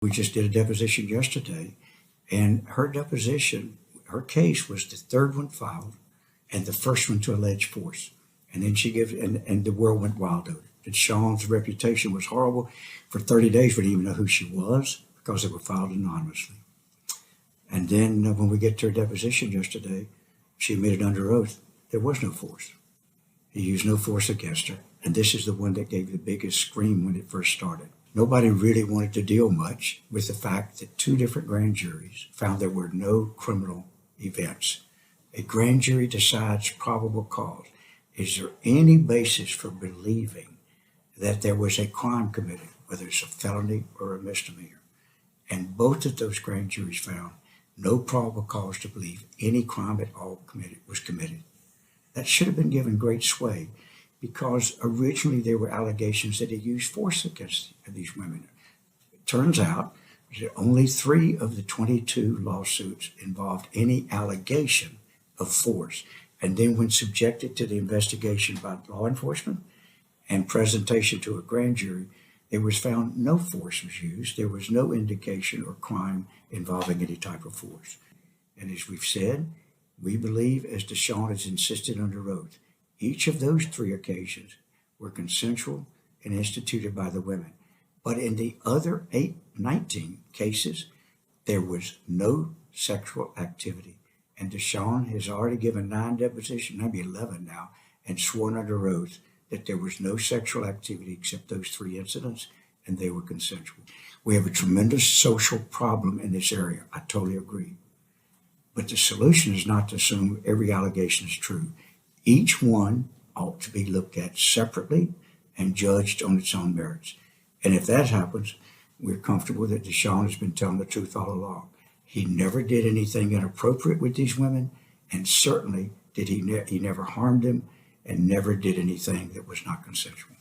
We just did a deposition yesterday, and her deposition, her case was the third one filed and the first one to allege force. And then she gives, and the world went wild over it. That Sean's reputation was horrible. For 30 days, we didn't even know who she was because they were filed anonymously. And then when we get to her deposition yesterday, she admitted under oath there was no force. He used no force against her. And this is the one that gave the biggest scream when it first started. Nobody really wanted to deal much with the fact that two different grand juries found there were no criminal events. A grand jury decides probable cause. Is there any basis for believing that there was a crime committed, whether it's a felony or a misdemeanor? And both of those grand juries found no probable cause to believe any crime at all was committed. That should have been given great sway because originally there were allegations that he used force against these women. It turns out that only 3 of the 22 lawsuits involved any allegation of force. And then when subjected to the investigation by law enforcement and presentation to a grand jury, it was found no force was used. There was no indication or crime involving any type of force. And as we've said, we believe, as Deshaun has insisted under oath, each of those 3 occasions were consensual and instituted by the women. But in the other 19 cases, there was no sexual activity. And Deshaun has already given 9 depositions, maybe 11 now, and sworn under oath that there was no sexual activity except those 3 incidents, and they were consensual. We have a tremendous social problem in this area. I totally agree. But the solution is not to assume every allegation is true. Each one ought to be looked at separately and judged on its own merits. And if that happens, we're comfortable that Deshaun has been telling the truth all along. He never did anything inappropriate with these women, and certainly he never harmed them and never did anything that was not consensual.